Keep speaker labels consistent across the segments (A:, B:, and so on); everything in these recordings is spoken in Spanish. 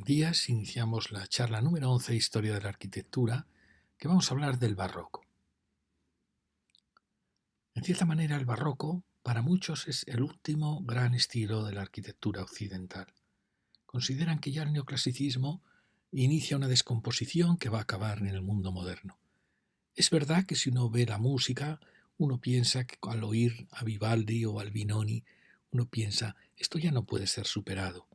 A: días iniciamos la charla número 11 de Historia de la Arquitectura, que vamos a hablar del barroco. En cierta manera, el barroco para muchos es el último gran estilo de la arquitectura occidental. Consideran que ya el neoclasicismo inicia una descomposición que va a acabar en el mundo moderno. Es verdad que si uno ve la música, uno piensa que al oír a Vivaldi o Albinoni, uno piensa, esto ya no puede ser superado.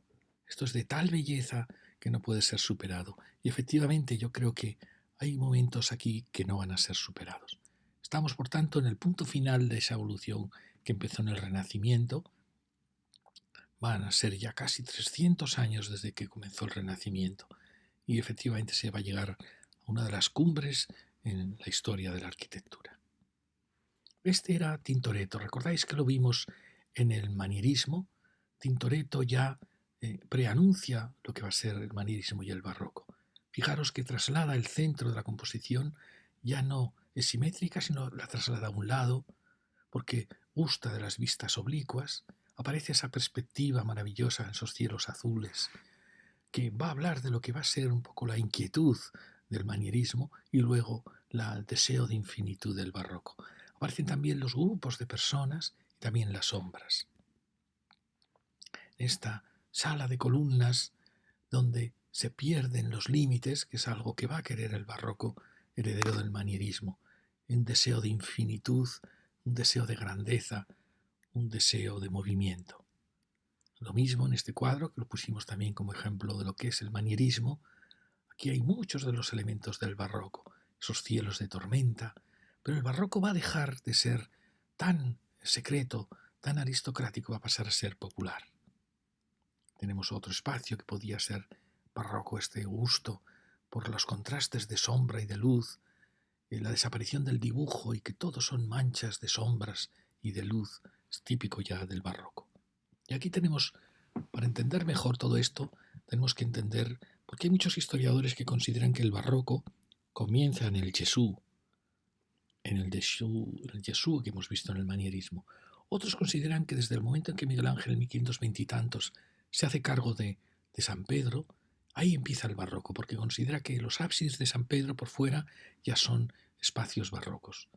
A: Esto es de tal belleza que no puede ser superado. Y efectivamente yo creo que hay momentos aquí que no van a ser superados. Estamos, por tanto, en el punto final de esa evolución que empezó en el Renacimiento. Van a ser ya casi 300 años desde que comenzó el Renacimiento. Y efectivamente se va a llegar a una de las cumbres en la historia de la arquitectura. Este era Tintoretto. ¿Recordáis que lo vimos en el manierismo? Tintoretto ya preanuncia lo que va a ser el manierismo y el barroco. Fijaros que traslada el centro de la composición, ya no es simétrica, sino la traslada a un lado, porque gusta de las vistas oblicuas. Aparece esa perspectiva maravillosa en esos cielos azules, que va a hablar de lo que va a ser un poco la inquietud del manierismo y luego el deseo de infinitud del barroco. Aparecen también los grupos de personas y también las sombras. Esta sala de columnas donde se pierden los límites, que es algo que va a querer el barroco, heredero del manierismo, un deseo de infinitud, un deseo de grandeza, un deseo de movimiento. Lo mismo en este cuadro, que lo pusimos también como ejemplo de lo que es el manierismo. Aquí hay muchos de los elementos del barroco, esos cielos de tormenta, pero el barroco va a dejar de ser tan secreto, tan aristocrático, va a pasar a ser popular. Tenemos otro espacio que podía ser barroco, este gusto por los contrastes de sombra y de luz, la desaparición del dibujo y que todo son manchas de sombras y de luz, es típico ya del barroco. Y aquí tenemos, para entender mejor todo esto, tenemos que entender, porque hay muchos historiadores que consideran que el barroco comienza en el Gesù, en el Gesù que hemos visto en el manierismo. Otros consideran que desde el momento en que Miguel Ángel en 1520 y tantos se hace cargo de San Pedro, ahí empieza el barroco, porque considera que los ábsides de San Pedro por fuera ya son espacios barrocos.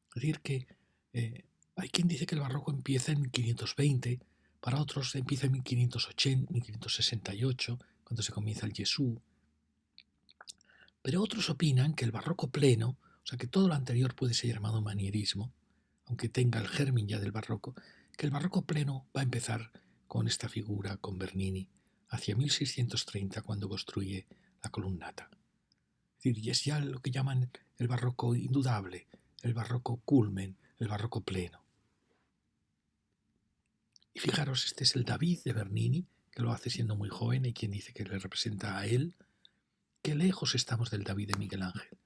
A: Es decir, que hay quien dice que el barroco empieza en 1520, para otros empieza en 1580, 1568, cuando se comienza el Gesù. Pero otros opinan que el barroco pleno, o sea que todo lo anterior puede ser llamado manierismo, aunque tenga el germen ya del barroco, que el barroco pleno va a empezar con esta figura, con Bernini, hacia 1630, cuando construye la columnata. Es decir, y es ya lo que llaman el barroco indudable, el barroco culmen, el barroco pleno. Y fijaros, este es el David de Bernini, que lo hace siendo muy joven, y quien dice que le representa a él. Qué lejos estamos del David de Miguel Ángel.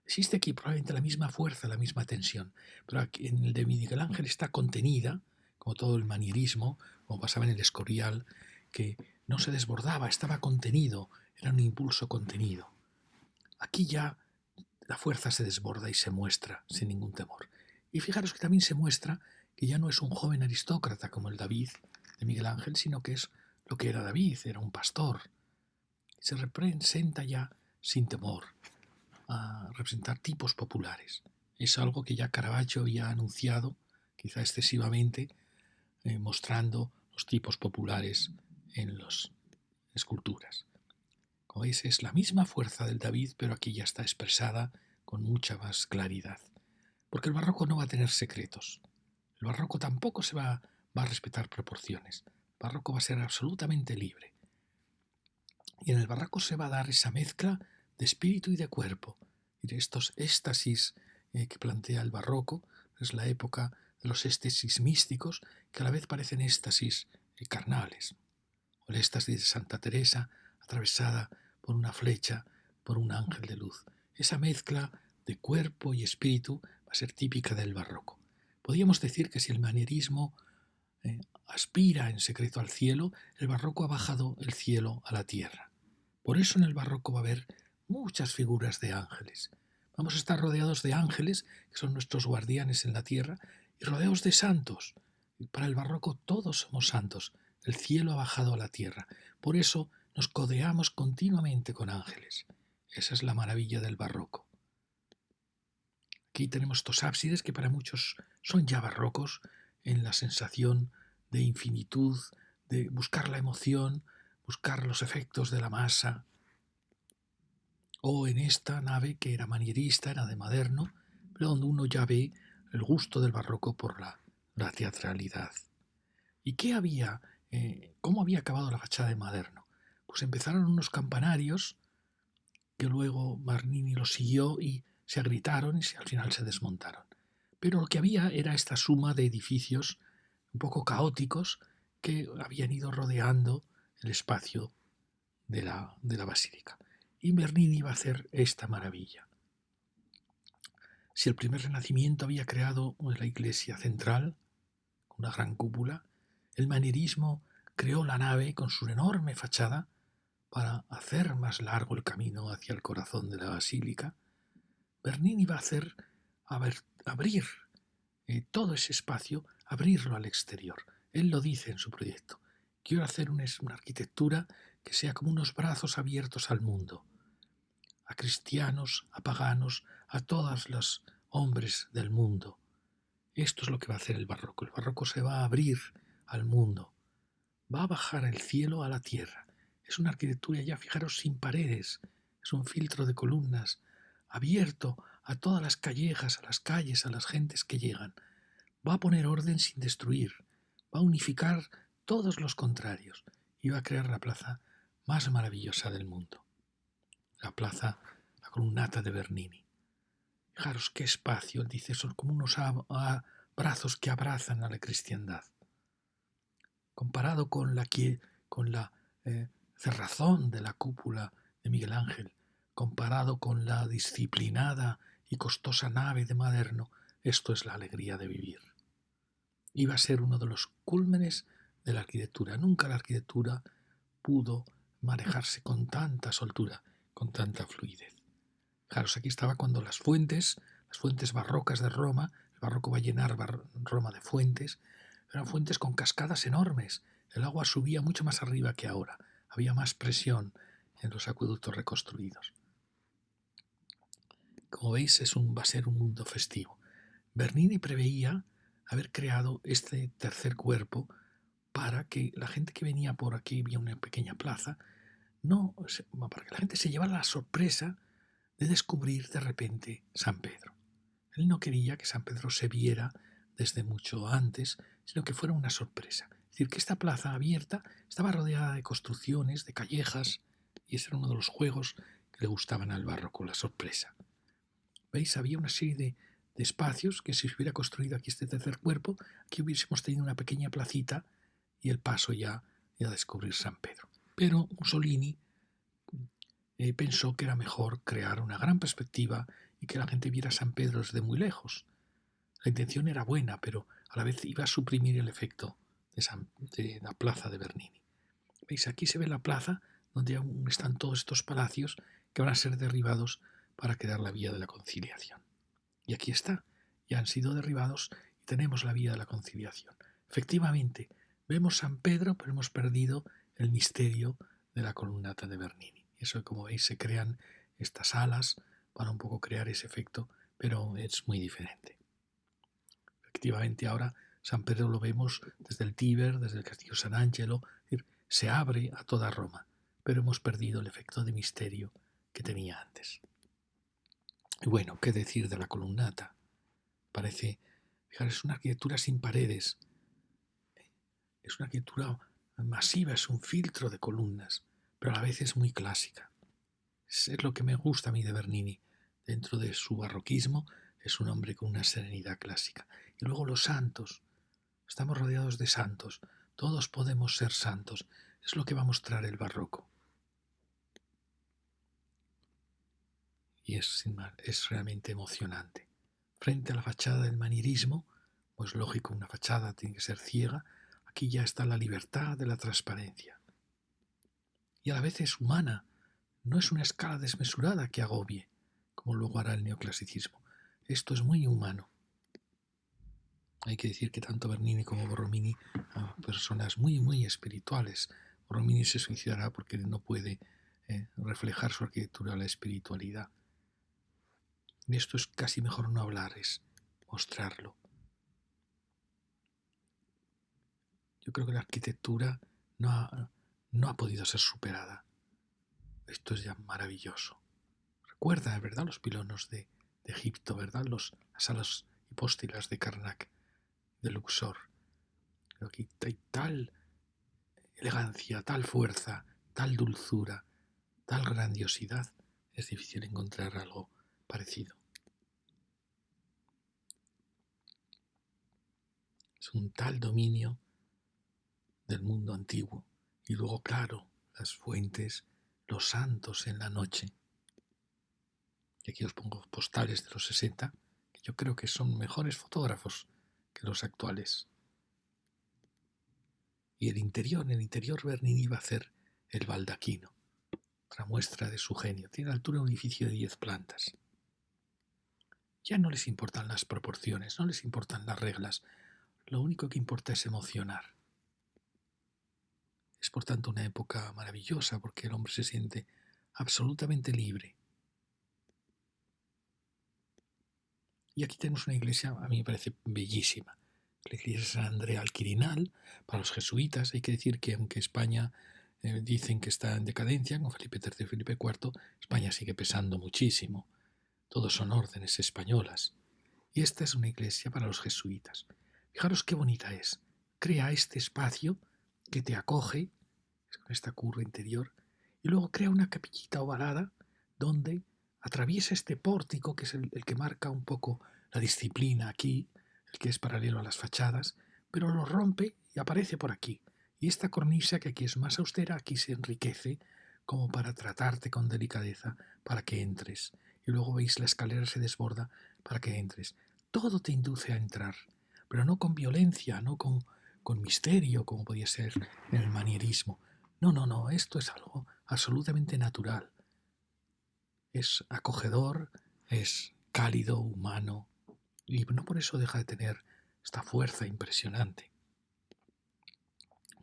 A: Existe aquí probablemente la misma fuerza, la misma tensión, pero aquí en el de Miguel Ángel está contenida, como todo el manierismo, como pasaba en el Escorial, que no se desbordaba, estaba contenido, era un impulso contenido. Aquí ya la fuerza se desborda y se muestra sin ningún temor. Y fijaros que también se muestra que ya no es un joven aristócrata como el David de Miguel Ángel, sino que es lo que era David, era un pastor. Se representa ya sin temor a representar tipos populares. Es algo que ya Caravaggio había anunciado, quizá excesivamente, mostrando los tipos populares en las esculturas. Como veis, es la misma fuerza del David, pero aquí ya está expresada con mucha más claridad. Porque el barroco no va a tener secretos. El barroco tampoco va a respetar proporciones. El barroco va a ser absolutamente libre. Y en el barroco se va a dar esa mezcla de espíritu y de cuerpo. Y de estos éxtasis que plantea el barroco, es la época de los éxtasis místicos que a la vez parecen éxtasis carnales. O el éxtasis de Santa Teresa atravesada por una flecha, por un ángel de luz. Esa mezcla de cuerpo y espíritu va a ser típica del barroco. Podríamos decir que si el manierismo aspira en secreto al cielo, el barroco ha bajado el cielo a la tierra. Por eso en el barroco va a haber muchas figuras de ángeles. Vamos a estar rodeados de ángeles, que son nuestros guardianes en la tierra, y rodeados de santos. Para el barroco todos somos santos. El cielo ha bajado a la tierra. Por eso nos codeamos continuamente con ángeles. Esa es la maravilla del barroco. Aquí tenemos estos ábsides que para muchos son ya barrocos en la sensación de infinitud, de buscar la emoción, buscar los efectos de la masa. O en esta nave que era manierista, era de moderno, pero donde uno ya ve el gusto del barroco por la teatralidad. ¿Y qué había? ¿Cómo había acabado la fachada de moderno? Pues empezaron unos campanarios que luego Bernini los siguió y se agrietaron y al final se desmontaron. Pero lo que había era esta suma de edificios un poco caóticos que habían ido rodeando el espacio de la basílica. Y Bernini iba a hacer esta maravilla. Si el primer Renacimiento había creado la iglesia central, una gran cúpula, el manierismo creó la nave con su enorme fachada para hacer más largo el camino hacia el corazón de la basílica. Bernini va a hacer abrir todo ese espacio, abrirlo al exterior. Él lo dice en su proyecto. Quiero hacer una arquitectura que sea como unos brazos abiertos al mundo, a cristianos, a paganos, a todos los hombres del mundo. Esto es lo que va a hacer el barroco. El barroco se va a abrir al mundo, va a bajar el cielo a la tierra. Es una arquitectura ya, fijaros, sin paredes, es un filtro de columnas, abierto a todas las callejas, a las calles, a las gentes que llegan. Va a poner orden sin destruir, va a unificar todos los contrarios y va a crear la plaza más maravillosa del mundo. La columnata de Bernini. Fijaros qué espacio, él dice, son como unos brazos que abrazan a la cristiandad. Comparado con la cerrazón de la cúpula de Miguel Ángel, comparado con la disciplinada y costosa nave de Maderno, esto es la alegría de vivir. Iba a ser uno de los cúlmenes de la arquitectura. Nunca la arquitectura pudo manejarse con tanta soltura, con tanta fluidez. Fijaros, aquí estaba cuando las fuentes barrocas de Roma, el barroco va a llenar Roma de fuentes, eran fuentes con cascadas enormes. El agua subía mucho más arriba que ahora. Había más presión en los acueductos reconstruidos. Como veis, va a ser un mundo festivo. Bernini preveía haber creado este tercer cuerpo para que la gente que venía por aquí, había una pequeña plaza, para que la gente se llevara la sorpresa de descubrir de repente San Pedro. Él no quería que San Pedro se viera desde mucho antes, sino que fuera una sorpresa. Es decir, que esta plaza abierta estaba rodeada de construcciones, de callejas, y ese era uno de los juegos que le gustaban al barroco, la sorpresa. ¿Veis? Había una serie de espacios que si se hubiera construido aquí este tercer cuerpo, aquí hubiésemos tenido una pequeña placita y el paso ya a descubrir San Pedro. Pero Mussolini pensó que era mejor crear una gran perspectiva y que la gente viera San Pedro desde muy lejos. La intención era buena, pero a la vez iba a suprimir el efecto de la plaza de Bernini. ¿Veis? Aquí se ve la plaza donde aún están todos estos palacios que van a ser derribados para crear la vía de la conciliación. Y aquí está, ya han sido derribados y tenemos la vía de la conciliación. Efectivamente, vemos San Pedro, pero hemos perdido el misterio de la columnata de Bernini. Y eso, como veis, se crean estas alas para un poco crear ese efecto, pero es muy diferente. Efectivamente, ahora San Pedro lo vemos desde el Tíber, desde el Castillo San Angelo, se abre a toda Roma, pero hemos perdido el efecto de misterio que tenía antes. Y bueno, ¿qué decir de la columnata? Fijaros, es una arquitectura sin paredes, es una arquitectura masiva, es un filtro de columnas, pero a la vez es muy clásica. Es lo que me gusta a mí de Bernini. Dentro de su barroquismo es un hombre con una serenidad clásica. Y luego los santos. Estamos rodeados de santos. Todos podemos ser santos. Es lo que va a mostrar el barroco. Y es realmente emocionante. Frente a la fachada del manierismo, pues lógico, una fachada tiene que ser ciega. Aquí ya está la libertad de la transparencia. Y a la vez es humana. No es una escala desmesurada que agobie, como luego hará el neoclasicismo. Esto es muy humano. Hay que decir que tanto Bernini como Borromini son personas muy, muy espirituales, Romini se suicidará porque no puede reflejar su arquitectura a la espiritualidad. De esto es casi mejor no hablar, es mostrarlo. Yo creo que la arquitectura no ha podido ser superada. Esto es ya maravilloso. Recuerda, ¿verdad?, los pilonos de Egipto, ¿verdad?, las salas hipóstilas de Karnak, de Luxor. Pero aquí hay tal elegancia, tal fuerza, tal dulzura, tal grandiosidad, es difícil encontrar algo parecido. Es un tal dominio del mundo antiguo. Y luego, claro, las fuentes, los santos en la noche. Y aquí os pongo postales de los 60, que yo creo que son mejores fotógrafos que los actuales. Y el interior Bernini va a hacer el baldaquino, otra muestra de su genio. Tiene la altura de un edificio de 10 plantas. Ya no les importan las proporciones, no les importan las reglas. Lo único que importa es emocionar. Es por tanto una época maravillosa porque el hombre se siente absolutamente libre. Y aquí tenemos una iglesia, a mí me parece bellísima. La iglesia de San Andrea al Quirinal, para los jesuitas. Hay que decir que aunque España dicen que está en decadencia, con Felipe III y Felipe IV, España sigue pesando muchísimo. Todos son órdenes españolas. Y esta es una iglesia para los jesuitas. Fijaros qué bonita es. Crea este espacio que te acoge, con esta curva interior, y luego crea una capillita ovalada donde atraviesa este pórtico, que es el que marca un poco la disciplina aquí, el que es paralelo a las fachadas, pero lo rompe y aparece por aquí. Y esta cornisa, que aquí es más austera, aquí se enriquece como para tratarte con delicadeza para que entres. Y luego veis la escalera se desborda para que entres. Todo te induce a entrar, pero no con violencia, no con misterio, como podía ser en el manierismo. No, esto es algo absolutamente natural. Es acogedor, es cálido, humano, y no por eso deja de tener esta fuerza impresionante.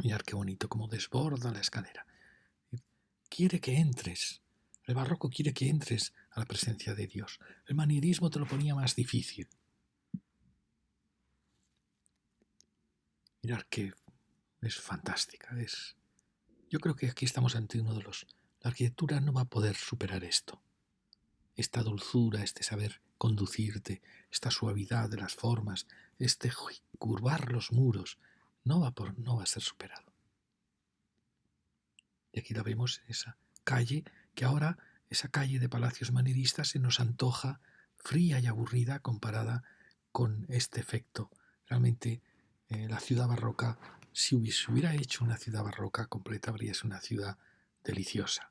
A: Mirad qué bonito, cómo desborda la escalera. Quiere que entres. El barroco quiere que entres a la presencia de Dios. El manierismo te lo ponía más difícil. Mirad que es fantástica. Yo creo que aquí estamos ante uno de los... La arquitectura no va a poder superar esto. Esta dulzura, este saber conducirte, esta suavidad de las formas, este curvar los muros, no va a ser superado. Y aquí la vemos en esa calle, que ahora, esa calle de palacios manieristas, se nos antoja fría y aburrida comparada con este efecto. Realmente la ciudad barroca, si hubiera hecho una ciudad barroca completa, habría sido una ciudad deliciosa,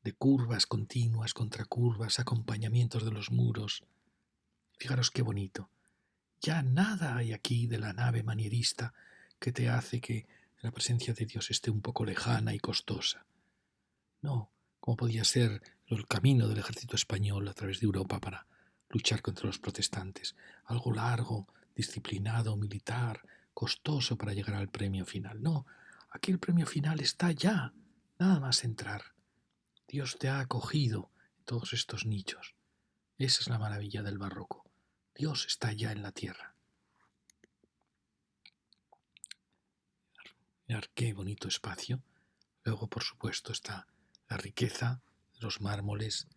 A: de curvas continuas, contracurvas, acompañamientos de los muros. Fijaros qué bonito. Ya nada hay aquí de la nave manierista que te hace que la presencia de Dios esté un poco lejana y costosa. No, como podía ser el camino del ejército español a través de Europa para luchar contra los protestantes. Algo largo, disciplinado, militar, costoso para llegar al premio final. No, aquí el premio final está ya, nada más entrar. Dios te ha acogido en todos estos nichos. Esa es la maravilla del barroco. Dios está ya en la tierra. Mirad qué bonito espacio. Luego, por supuesto, está la riqueza de los mármoles,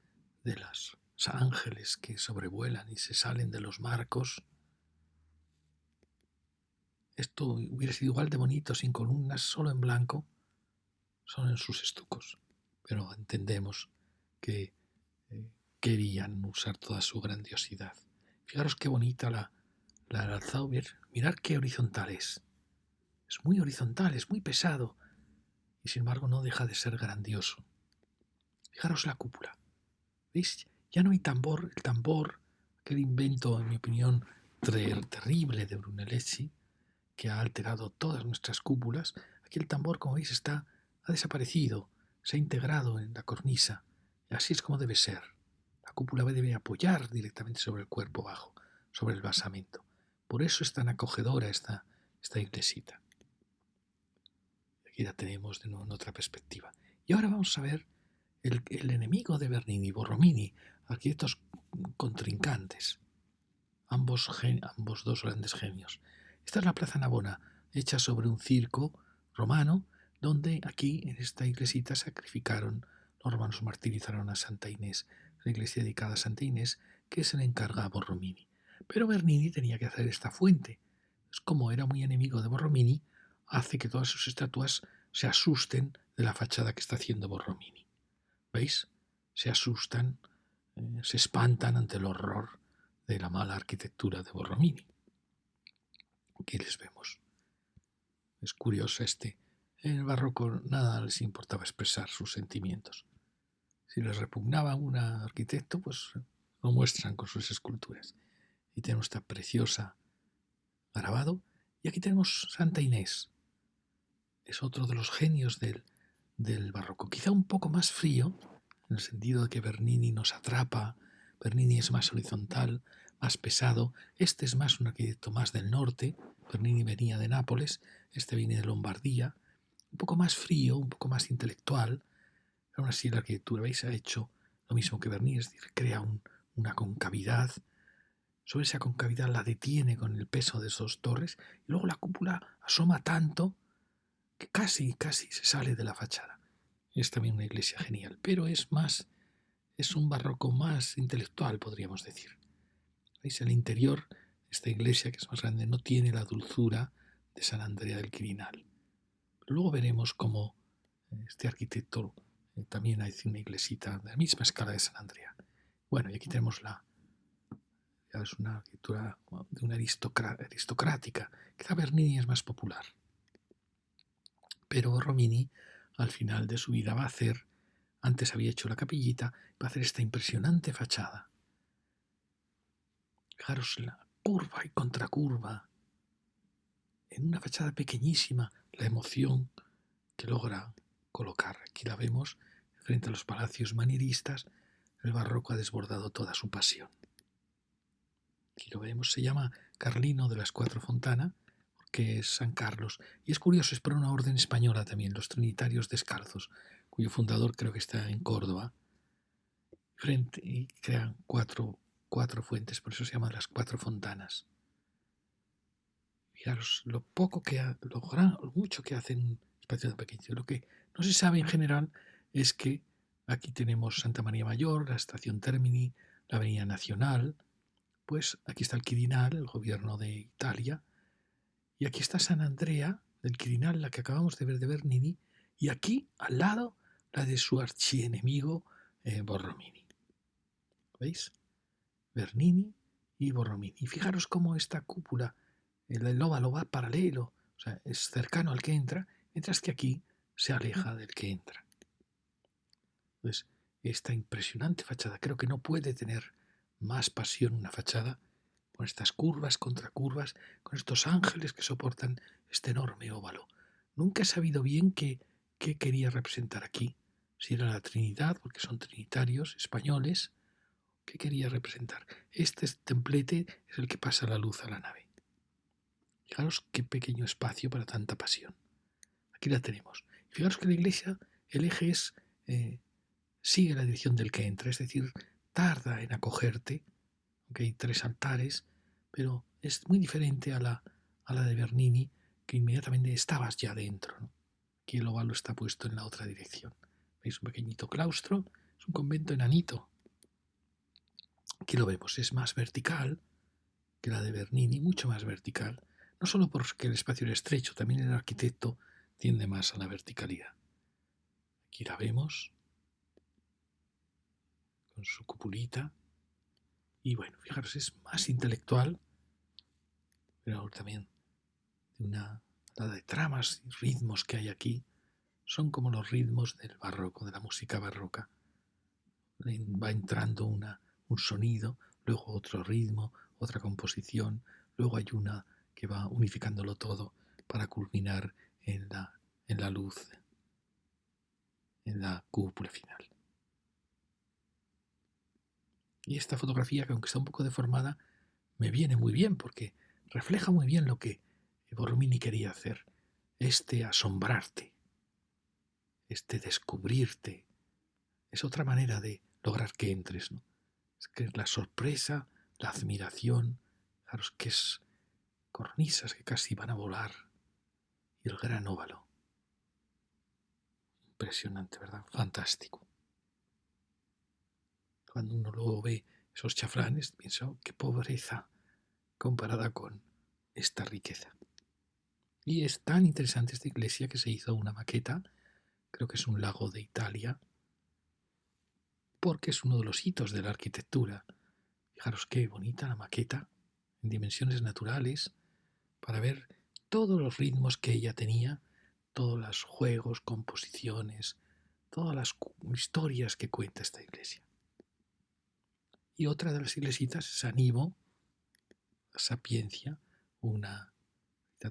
A: de los ángeles que sobrevuelan y se salen de los marcos. Esto hubiera sido igual de bonito sin columnas, solo en blanco, solo en sus estucos. Pero entendemos que querían usar toda su grandiosidad. Fijaros qué bonita la Alzhauer. Mirad qué horizontal es. Es muy horizontal, es muy pesado. Y sin embargo no deja de ser grandioso. Fijaros la cúpula. ¿Veis? Ya no hay tambor. El tambor, aquel invento, en mi opinión, terrible de Brunelleschi, que ha alterado todas nuestras cúpulas. Aquí el tambor, como veis, ha desaparecido, se ha integrado en la cornisa. Y así es como debe ser. La cúpula debe apoyar directamente sobre el cuerpo bajo, sobre el basamento. Por eso es tan acogedora esta iglesita. Aquí la tenemos de nuevo en otra perspectiva. Y ahora vamos a ver el enemigo de Bernini, Borromini, arquitectos contrincantes, ambos dos grandes genios. Esta es la Plaza Navona, hecha sobre un circo romano, donde aquí, en esta iglesita, sacrificaron, los romanos martirizaron a Santa Inés, la iglesia dedicada a Santa Inés, que se le encarga a Borromini. Pero Bernini tenía que hacer esta fuente. Pues como era muy enemigo de Borromini, hace que todas sus estatuas se asusten de la fachada que está haciendo Borromini. ¿Veis? Se asustan, se espantan ante el horror de la mala arquitectura de Borromini. Aquí les vemos. Es curioso En el barroco nada les importaba expresar sus sentimientos. Si les repugnaba un arquitecto, pues lo muestran con sus esculturas. Y tenemos esta preciosa grabado. Y aquí tenemos Santa Inés. Es otro de los genios del barroco. Quizá un poco más frío, en el sentido de que Bernini nos atrapa. Bernini es más horizontal, más pesado. Este es más un arquitecto más del norte. Bernini venía de Nápoles, este viene de Lombardía. Un poco más frío, un poco más intelectual. Aún así la arquitectura, ¿veis? Ha hecho lo mismo que Bernini, es decir, crea una concavidad. Sobre esa concavidad la detiene con el peso de esos torres y luego la cúpula asoma tanto que casi se sale de la fachada. Es también una iglesia genial, pero es un barroco más intelectual, podríamos decir. ¿Veis? El interior, esta iglesia que es más grande, no tiene la dulzura de San Andrea del Quirinal. Pero luego veremos cómo este arquitecto también hace una iglesita de la misma escala de San Andrea. Bueno, y aquí tenemos es una arquitectura de una aristocrática. Quizá Bernini es más popular. Pero Romini, al final de su vida, va a hacer, antes había hecho la capillita, va a hacer esta impresionante fachada. Fijaros la curva y contracurva. En una fachada pequeñísima, la emoción que logra colocar. Aquí la vemos frente a los palacios manieristas. El barroco ha desbordado toda su pasión. Aquí lo vemos, se llama Carlino de las Cuatro Fontana, porque es San Carlos. Y es curioso, es por una orden española también, los Trinitarios Descalzos, cuyo fundador creo que está en Córdoba. Y crean cuatro fuentes, por eso se llaman las Cuatro Fontanas. Fijaros lo mucho que hacen un espacio tan pequeño. Lo que no se sabe en general es que aquí tenemos Santa María Mayor, la estación Termini, la Avenida Nacional, pues aquí está el Quirinal, el gobierno de Italia, y aquí está San Andrea del Quirinal, la que acabamos de ver de Bernini, y aquí al lado la de su archienemigo Borromini. ¿Veis? Bernini y Borromini. Y fijaros cómo esta cúpula, el óvalo va paralelo, o sea, es cercano al que entra, mientras que aquí se aleja del que entra. Entonces, esta impresionante fachada, creo que no puede tener más pasión una fachada, con estas curvas, contracurvas, con estos ángeles que soportan este enorme óvalo. Nunca he sabido bien qué quería representar aquí, si era la Trinidad, porque son trinitarios españoles. ¿Qué quería representar? Este templete es el que pasa la luz a la nave. Fijaros qué pequeño espacio para tanta pasión. Aquí la tenemos. Fijaros que la iglesia, el eje sigue la dirección del que entra, es decir, tarda en acogerte, aunque hay 3 altares, pero es muy diferente a la de Bernini, que inmediatamente estabas ya dentro, ¿no? Aquí el óvalo está puesto en la otra dirección. ¿Veis? Un pequeñito claustro, es un convento enanito. Aquí lo vemos, es más vertical que la de Bernini, mucho más vertical, no solo porque el espacio era estrecho, también el arquitecto tiende más a la verticalidad. Aquí la vemos con su cupulita y bueno, fijaros, es más intelectual, pero también la de tramas y ritmos que hay aquí son como los ritmos del barroco, de la música barroca. Va entrando un sonido, luego otro ritmo, otra composición, luego hay una que va unificándolo todo para culminar en la luz, en la cúpula final. Y esta fotografía, que aunque está un poco deformada, me viene muy bien porque refleja muy bien lo que Borromini quería hacer, asombrarte. descubrirte. Es otra manera de lograr que entres, ¿no? Es que la sorpresa, la admiración, fijaros que es cornisas que casi van a volar y el gran óvalo. Impresionante, ¿verdad? Fantástico. Cuando uno luego ve esos chaflanes, piensa, oh, qué pobreza comparada con esta riqueza. Y es tan interesante esta iglesia que se hizo una maqueta, creo que es un lago de Italia, porque es uno de los hitos de la arquitectura. Fijaros qué bonita la maqueta, en dimensiones naturales, para ver todos los ritmos que ella tenía, todos los juegos, composiciones, todas las historias que cuenta esta iglesia. Y otra de las iglesitas es San Ivo, Sapiencia, una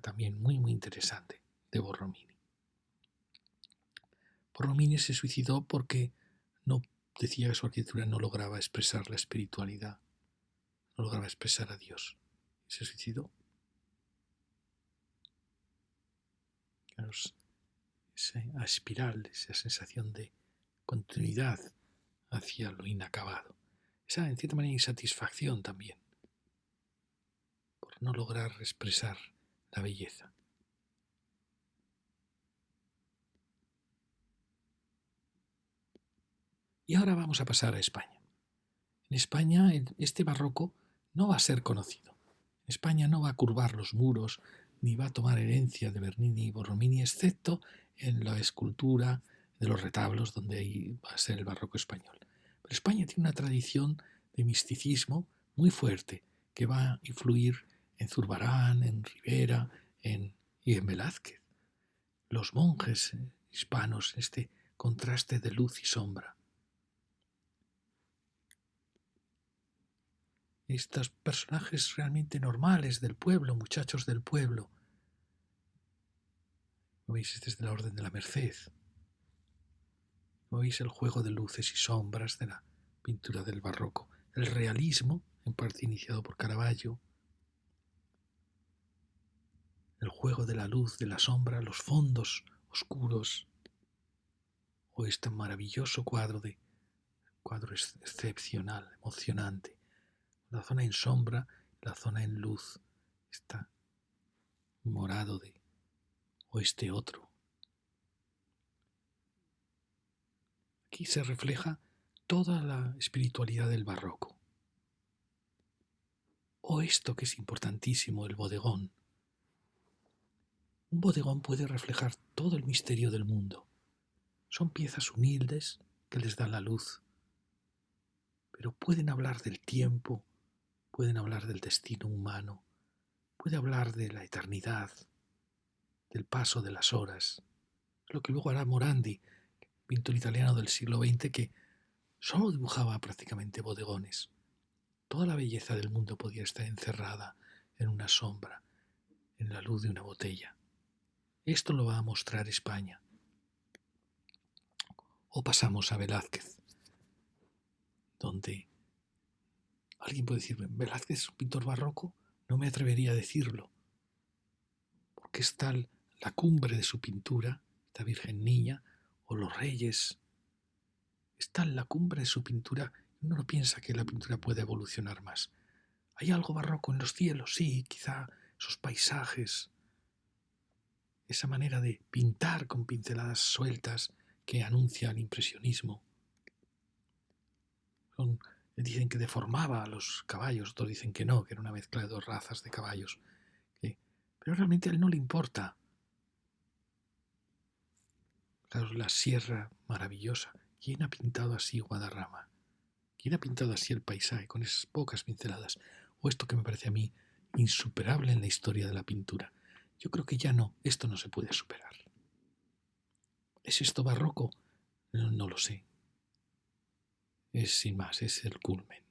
A: también muy muy interesante de Borromini. Borromini se suicidó porque no decía que su arquitectura no lograba expresar la espiritualidad, no lograba expresar a Dios. Se suicidó. Esa espiral, esa sensación de continuidad hacia lo inacabado. Esa, en cierta manera, insatisfacción también por no lograr expresar la belleza. Y ahora vamos a pasar a España. En España este barroco no va a ser conocido. España no va a curvar los muros ni va a tomar herencia de Bernini y Borromini, excepto en la escultura de los retablos, donde ahí va a ser el barroco español. Pero España tiene una tradición de misticismo muy fuerte que va a influir en Zurbarán, en Rivera y en Velázquez. Los monjes hispanos, este contraste de luz y sombra. Estos personajes realmente normales del pueblo, muchachos del pueblo. ¿Lo veis? Este es de la Orden de la Merced. ¿Lo veis? El juego de luces y sombras de la pintura del barroco. El realismo, en parte iniciado por Caravaggio. El juego de la luz, de la sombra, los fondos oscuros. O este maravilloso cuadro excepcional, emocionante. La zona en sombra, la zona en luz. Está morado o este otro. Aquí se refleja toda la espiritualidad del barroco. O esto que es importantísimo, el bodegón. Un bodegón puede reflejar todo el misterio del mundo. Son piezas humildes que les dan la luz, pero pueden hablar del tiempo, pueden hablar del destino humano, puede hablar de la eternidad, del paso de las horas. Lo que luego hará Morandi, pintor italiano del siglo XX, que solo dibujaba prácticamente bodegones. Toda la belleza del mundo podía estar encerrada en una sombra, en la luz de una botella. Esto lo va a mostrar España. O pasamos a Velázquez, donde alguien puede decir, ¿Velázquez es un pintor barroco? No me atrevería a decirlo, porque es tal la cumbre de su pintura, esta Virgen Niña, o los reyes, es tal la cumbre de su pintura, uno no piensa que la pintura puede evolucionar más. ¿Hay algo barroco en los cielos? Sí, quizá esos paisajes, esa manera de pintar con pinceladas sueltas que anuncia el impresionismo. Dicen que deformaba a los caballos, otros dicen que no, que era una mezcla de dos razas de caballos. Pero realmente a él no le importa. Claro, la sierra maravillosa. ¿Quién ha pintado así Guadarrama? ¿Quién ha pintado así el paisaje con esas pocas pinceladas? O esto que me parece a mí insuperable en la historia de la pintura. Yo creo que ya no, esto no se puede superar. ¿Es esto barroco? No, no lo sé. Es sin más, es el culmen.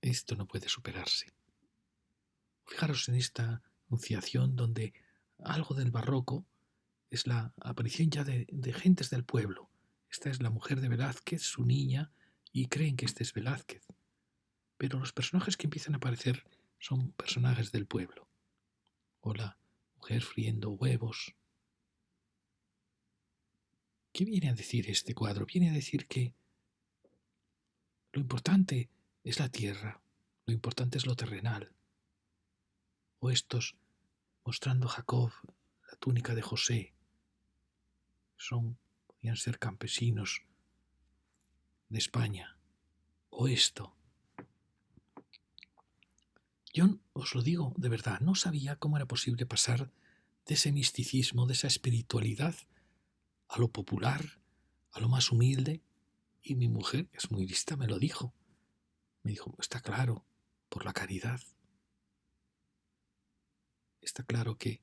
A: Esto no puede superarse. Fijaros en esta anunciación donde algo del barroco es la aparición ya de gentes del pueblo. Esta es la mujer de Velázquez, su niña, y creen que este es Velázquez. Pero los personajes que empiezan a aparecer son personajes del pueblo. O la mujer friendo huevos. ¿Qué viene a decir este cuadro? Viene a decir que lo importante es la tierra, lo importante es lo terrenal. O estos mostrando a Jacob la túnica de José, podían ser campesinos de España. O esto. Yo os lo digo de verdad, no sabía cómo era posible pasar de ese misticismo, de esa espiritualidad, a lo popular, a lo más humilde. Y mi mujer, que es muy lista, me lo dijo. Me dijo, está claro, por la caridad. Está claro que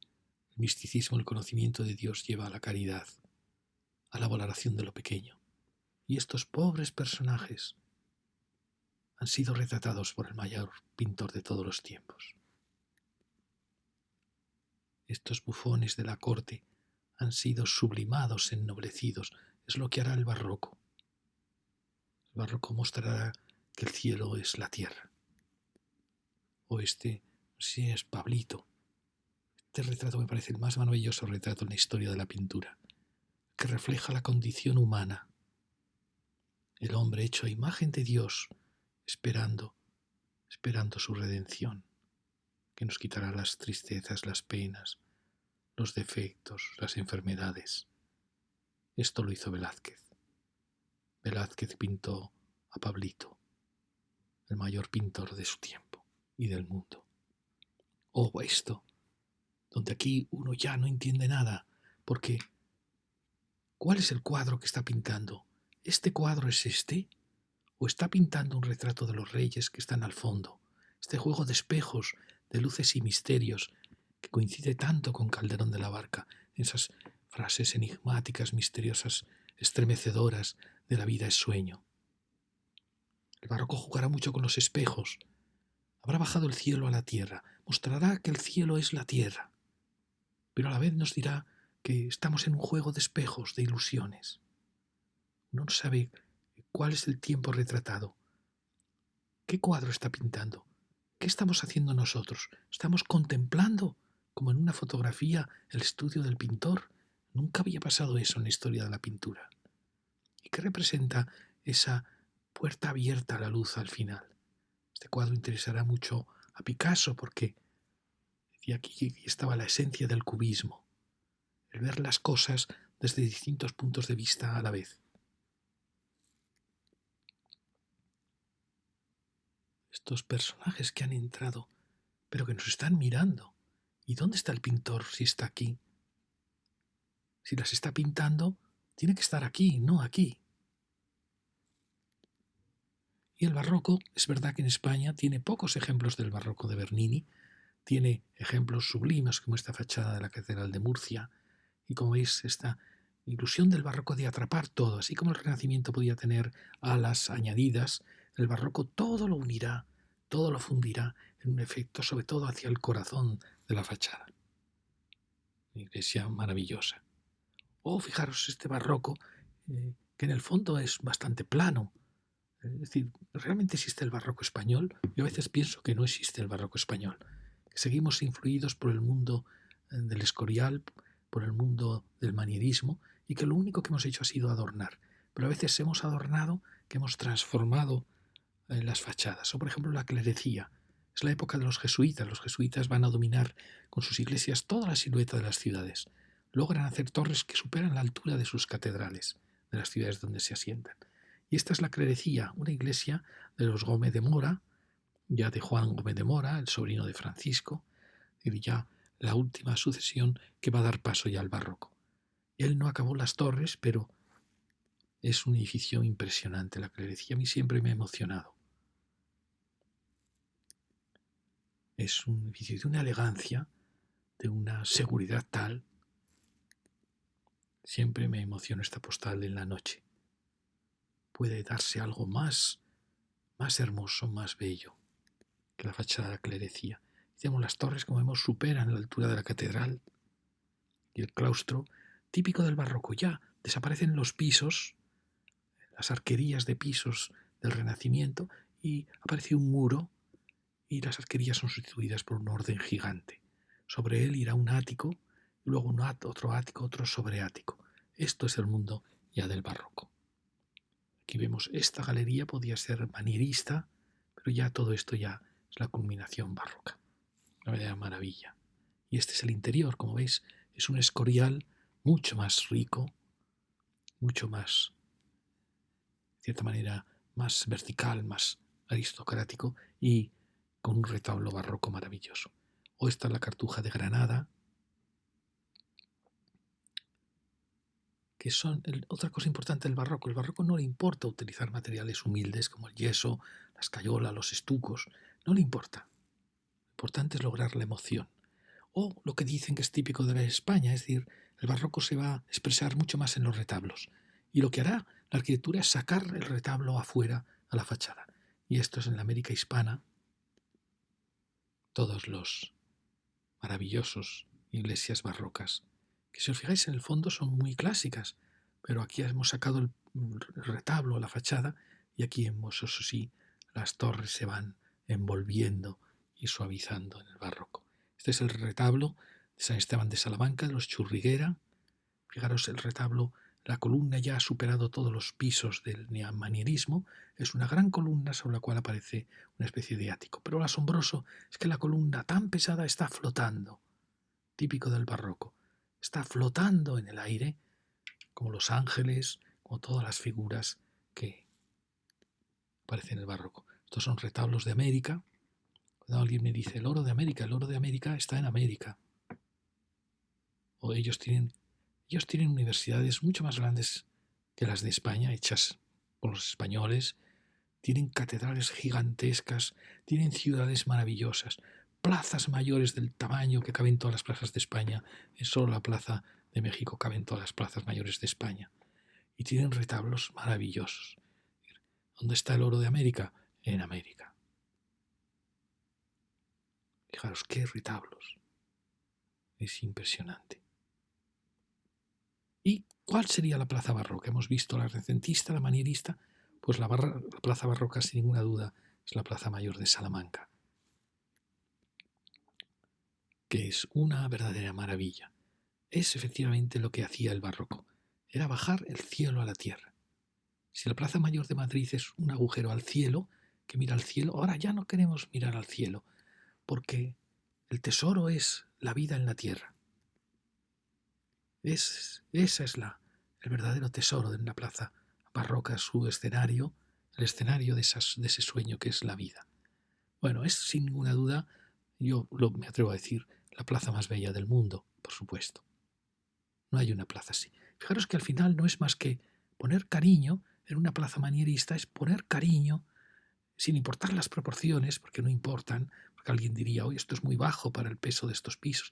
A: el misticismo, el conocimiento de Dios lleva a la caridad, a la valoración de lo pequeño. Y estos pobres personajes han sido retratados por el mayor pintor de todos los tiempos. Estos bufones de la corte han sido sublimados, ennoblecidos. Es lo que hará el barroco. El barroco mostrará que el cielo es la tierra. O si es Pablito. Este retrato me parece el más maravilloso retrato en la historia de la pintura, que refleja la condición humana. El hombre hecho a imagen de Dios, esperando su redención, que nos quitará las tristezas, las penas, los defectos, las enfermedades. Esto lo hizo Velázquez. Velázquez pintó a Pablito, el mayor pintor de su tiempo y del mundo. O esto, donde aquí uno ya no entiende nada, porque ¿cuál es el cuadro que está pintando? ¿Este cuadro es este? ¿O está pintando un retrato de los reyes que están al fondo? Este juego de espejos, de luces y misterios, que coincide tanto con Calderón de la Barca, esas frases enigmáticas, misteriosas, estremecedoras de la vida es sueño. El barroco jugará mucho con los espejos. Habrá bajado el cielo a la tierra, mostrará que el cielo es la tierra, pero a la vez nos dirá que estamos en un juego de espejos, de ilusiones. Uno no sabe cuál es el tiempo retratado. ¿Qué cuadro está pintando? ¿Qué estamos haciendo nosotros? ¿Estamos contemplando, como en una fotografía, el estudio del pintor? Nunca había pasado eso en la historia de la pintura. ¿Y qué representa esa puerta abierta a la luz al final? Este cuadro interesará mucho a Picasso porque decía aquí estaba la esencia del cubismo, el ver las cosas desde distintos puntos de vista a la vez. Estos personajes que han entrado, pero que nos están mirando. ¿Y dónde está el pintor si está aquí? Si las está pintando, tiene que estar aquí, no aquí. Y el barroco, es verdad que en España tiene pocos ejemplos del barroco de Bernini, tiene ejemplos sublimes como esta fachada de la Catedral de Murcia, y como veis esta ilusión del barroco de atrapar todo, así como el Renacimiento podía tener alas añadidas, el barroco todo lo unirá, todo lo fundirá en un efecto sobre todo hacia el corazón de la fachada. Una iglesia maravillosa. O fijaros este barroco, que en el fondo es bastante plano. Es decir, ¿realmente existe el barroco español? Yo a veces pienso que no existe el barroco español. Que seguimos influidos por el mundo del Escorial, por el mundo del manierismo, y que lo único que hemos hecho ha sido adornar. Pero a veces hemos adornado que hemos transformado las fachadas. O por ejemplo la clerecía. Es la época de los jesuitas. Los jesuitas van a dominar con sus iglesias toda la silueta de las ciudades. Logran hacer torres que superan la altura de sus catedrales, de las ciudades donde se asientan. Y esta es la clerecía, una iglesia de los Gómez de Mora, ya de Juan Gómez de Mora, el sobrino de Francisco, y ya la última sucesión que va a dar paso ya al barroco. Él no acabó las torres, pero es un edificio impresionante la clerecía. A mí siempre me ha emocionado. Es un edificio de una elegancia, de una seguridad tal. Siempre me emociona esta postal en la noche. Puede darse algo más hermoso, más bello que la fachada de la clerecía. Digamos, las torres, como vemos, superan la altura de la catedral y el claustro, típico del barroco. Ya desaparecen los pisos, las arquerías de pisos del Renacimiento, y aparece un muro y las arquerías son sustituidas por un orden gigante. Sobre él irá un ático, y luego otro ático, otro sobreático. Esto es el mundo ya del barroco. Aquí vemos esta galería, podía ser manierista, pero ya todo esto ya es la culminación barroca. Una verdadera maravilla. Y este es el interior, como veis, es un escorial mucho más rico, mucho más, de cierta manera, más vertical, más aristocrático y con un retablo barroco maravilloso. O esta es la Cartuja de Granada, que son otra cosa importante del barroco. El barroco no le importa utilizar materiales humildes como el yeso, la escayola, los estucos. No le importa. Lo importante es lograr la emoción. O lo que dicen que es típico de la España, es decir, el barroco se va a expresar mucho más en los retablos. Y lo que hará la arquitectura es sacar el retablo afuera a la fachada. Y esto es en la América hispana. Todos los maravillosos iglesias barrocas, que si os fijáis en el fondo son muy clásicas, pero aquí hemos sacado el retablo, la fachada, y aquí hemos, eso sí, las torres se van envolviendo y suavizando en el barroco. Este es el retablo de San Esteban de Salamanca, de los Churriguera. Fijaros el retablo, la columna ya ha superado todos los pisos del manierismo, es una gran columna sobre la cual aparece una especie de ático. Pero lo asombroso es que la columna tan pesada está flotando, típico del barroco. Está flotando en el aire, como los ángeles, como todas las figuras que aparecen en el barroco. Estos son retablos de América. Cuando alguien me dice el oro de América está en América. O ellos tienen universidades mucho más grandes que las de España, hechas por los españoles. Tienen catedrales gigantescas, tienen ciudades maravillosas, plazas mayores del tamaño que caben todas las plazas de España. En solo la plaza de México caben todas las plazas mayores de España. Y tienen retablos maravillosos. ¿Dónde está el oro de América? En América. Fijaros qué retablos. Es impresionante. ¿Y cuál sería la plaza barroca? Hemos visto la renacentista, la manierista. Pues la plaza barroca, sin ninguna duda, es la plaza mayor de Salamanca, que es una verdadera maravilla. Es efectivamente lo que hacía el barroco. Era bajar el cielo a la tierra. Si la plaza mayor de Madrid es un agujero al cielo, que mira al cielo, ahora ya no queremos mirar al cielo, porque el tesoro es la vida en la tierra. Esa es el verdadero tesoro de una plaza barroca, su escenario, el escenario de ese sueño que es la vida. Bueno, es sin ninguna duda, me atrevo a decir, la plaza más bella del mundo, por supuesto. No hay una plaza así. Fijaros que al final no es más que poner cariño en una plaza manierista, es poner cariño sin importar las proporciones, porque no importan, porque alguien diría, oye, esto es muy bajo para el peso de estos pisos.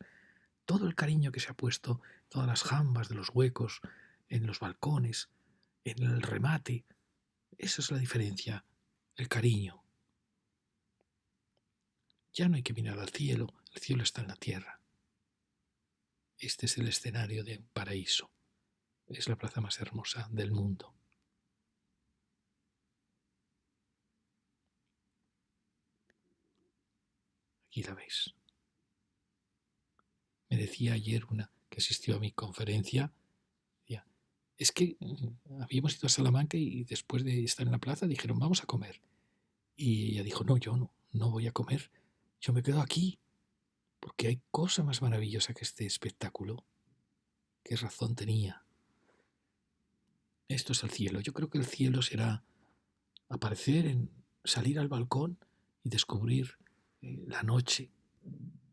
A: Todo el cariño que se ha puesto, todas las jambas de los huecos, en los balcones, en el remate, esa es la diferencia, el cariño. Ya no hay que mirar al cielo, el cielo está en la tierra. Este es el escenario de un paraíso. Es la plaza más hermosa del mundo. Aquí la veis. Me decía ayer una que asistió a mi conferencia, decía, es que habíamos ido a Salamanca y después de estar en la plaza dijeron, vamos a comer. Y ella dijo, no, yo no voy a comer, yo me quedo aquí, porque hay cosa más maravillosa que este espectáculo. ¿Qué razón tenía? Esto es el cielo. Yo creo que el cielo será salir al balcón y descubrir la noche,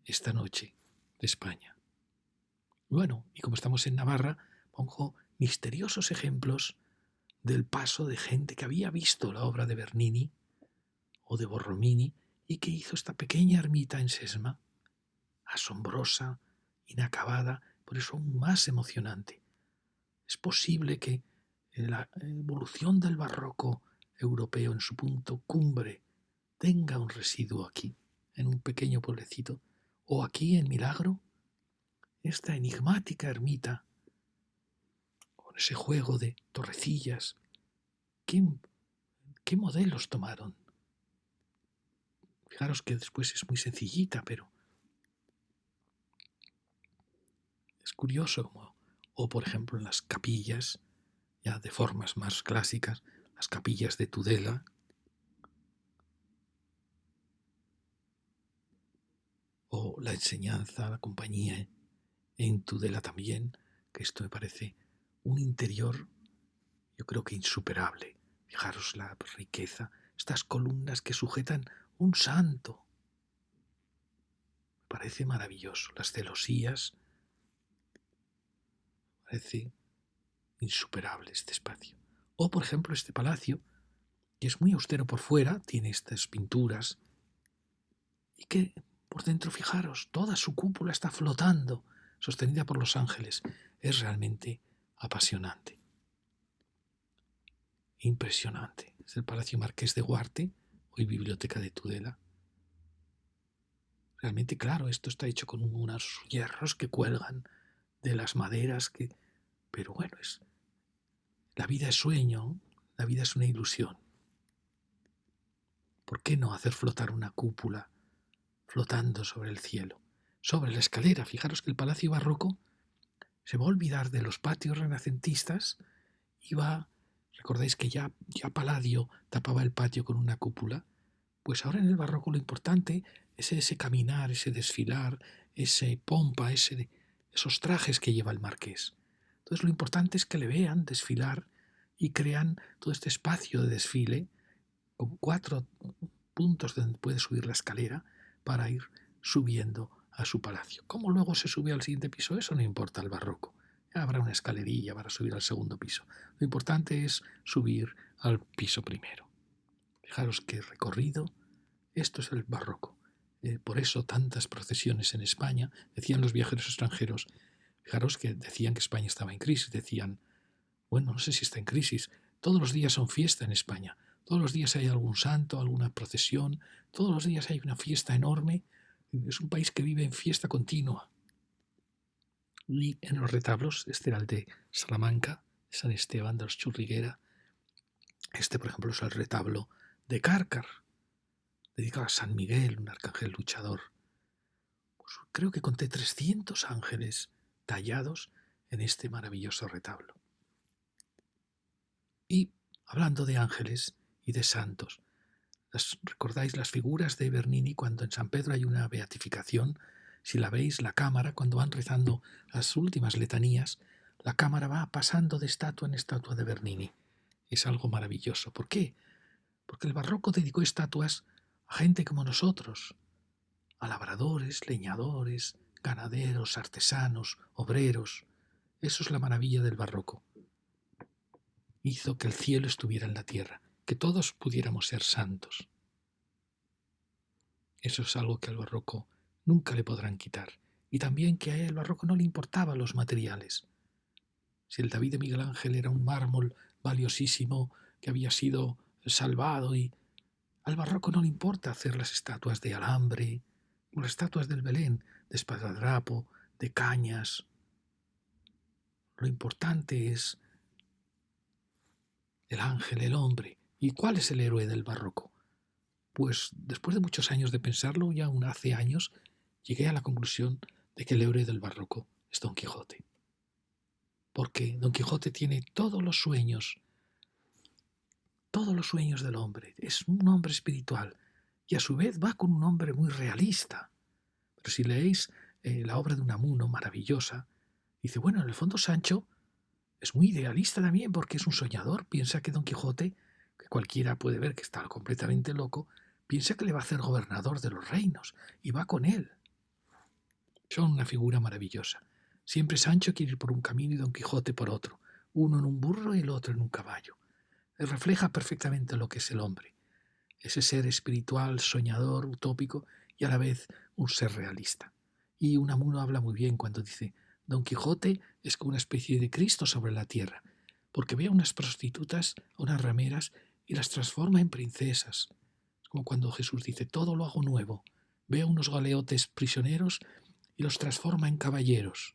A: esta noche de España. Bueno, y como estamos en Navarra, pongo misteriosos ejemplos del paso de gente que había visto la obra de Bernini o de Borromini y que hizo esta pequeña ermita en Sesma, asombrosa, inacabada, por eso aún más emocionante. Es posible que la evolución del barroco europeo en su punto cumbre tenga un residuo aquí, en un pequeño pueblecito, o aquí en Milagro, esta enigmática ermita, con ese juego de torrecillas. ¿Qué modelos tomaron? Fijaros que después es muy sencillita, pero es curioso. O por ejemplo en las capillas ya de formas más clásicas, las capillas de Tudela, o la enseñanza, la compañía en Tudela también, que esto me parece un interior, yo creo que insuperable. Fijaros la riqueza, estas columnas que sujetan un santo. Me parece maravilloso. Las celosías, parece insuperable este espacio. O, por ejemplo, este palacio, que es muy austero por fuera, tiene estas pinturas, y que por dentro, fijaros, toda su cúpula está flotando, sostenida por los ángeles. Es realmente apasionante. Impresionante. Es el Palacio Marqués de Huarte, hoy Biblioteca de Tudela. Realmente, claro, esto está hecho con unos hierros que cuelgan de las maderas que... Pero bueno, la vida es sueño, la vida es una ilusión. ¿Por qué no hacer flotar una cúpula flotando sobre el cielo? Sobre la escalera, fijaros que el Palacio Barroco se va a olvidar de los patios renacentistas y va... ¿Recordáis que ya Palladio tapaba el patio con una cúpula? Pues ahora en el barroco lo importante es ese caminar, ese desfilar, ese pompa, esos trajes que lleva el marqués. Entonces lo importante es que le vean desfilar y crean todo este espacio de desfile con 4 puntos donde puede subir la escalera para ir subiendo a su palacio. ¿Cómo luego se sube al siguiente piso? Eso no importa al barroco. Habrá una escalerilla para subir al segundo piso. Lo importante es subir al piso primero. Fijaros qué recorrido. Esto es el barroco. Por eso tantas procesiones en España. Decían los viajeros extranjeros, fijaros que decían que España estaba en crisis. Decían, bueno, no sé si está en crisis. Todos los días son fiesta en España. Todos los días hay algún santo, alguna procesión. Todos los días hay una fiesta enorme. Es un país que vive en fiesta continua. Y en los retablos, este era el de Salamanca, San Esteban de los Churriguera. Este, por ejemplo, es el retablo de Cárcar, dedicado a San Miguel, un arcángel luchador. Pues creo que conté 300 ángeles tallados en este maravilloso retablo. Y hablando de ángeles y de santos, ¿recordáis las figuras de Bernini cuando en San Pedro hay una beatificación? Si la veis, la cámara, cuando van rezando las últimas letanías, la cámara va pasando de estatua en estatua de Bernini. Es algo maravilloso. ¿Por qué? Porque el barroco dedicó estatuas a gente como nosotros, a labradores, leñadores, ganaderos, artesanos, obreros. Eso es la maravilla del barroco. Hizo que el cielo estuviera en la tierra, que todos pudiéramos ser santos. Eso es algo que al barroco nunca le podrán quitar. Y también que a él, el barroco, no le importaban los materiales. Si el David de Miguel Ángel era un mármol valiosísimo que había sido salvado, y al barroco no le importa hacer las estatuas de alambre, o las estatuas del Belén, de espadadrapo, de cañas. Lo importante es el ángel, el hombre. ¿Y cuál es el héroe del barroco? Pues después de muchos años de pensarlo, ya aún hace años, llegué a la conclusión de que el héroe del barroco es Don Quijote. Porque Don Quijote tiene todos los sueños del hombre. Es un hombre espiritual y a su vez va con un hombre muy realista. Pero si leéis la obra de Unamuno, maravillosa, dice, bueno, en el fondo Sancho es muy idealista también porque es un soñador. Piensa que Don Quijote, que cualquiera puede ver que está completamente loco, piensa que le va a hacer gobernador de los reinos y va con él. Son una figura maravillosa. Siempre Sancho quiere ir por un camino y Don Quijote por otro, uno en un burro y el otro en un caballo. Refleja perfectamente lo que es el hombre, ese ser espiritual, soñador, utópico y a la vez un ser realista. Y Unamuno habla muy bien cuando dice, Don Quijote es como una especie de Cristo sobre la tierra, porque ve a unas prostitutas, a unas rameras, y las transforma en princesas. Es como cuando Jesús dice, todo lo hago nuevo. Ve a unos galeotes prisioneros y los transforma en caballeros.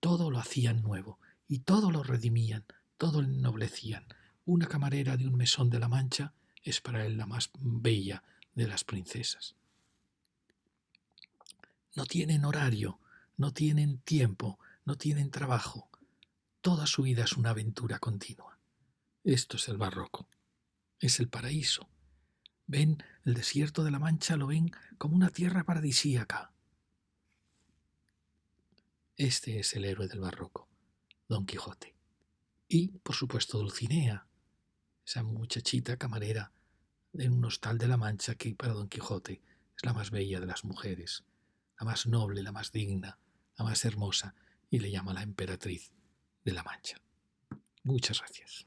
A: Todo lo hacían nuevo, y todo lo redimían, todo lo ennoblecían. Una camarera de un mesón de la Mancha es para él la más bella de las princesas. No tienen horario, no tienen tiempo, no tienen trabajo. toda su vida es una aventura continua. Esto es el barroco. Es el paraíso. Ven el desierto de la Mancha, lo ven como una tierra paradisíaca. Este es el héroe del barroco, Don Quijote. Y, por supuesto, Dulcinea, esa muchachita camarera en un hostal de la Mancha que para Don Quijote es la más bella de las mujeres, la más noble, la más digna, la más hermosa, y le llama la emperatriz de la Mancha. Muchas gracias.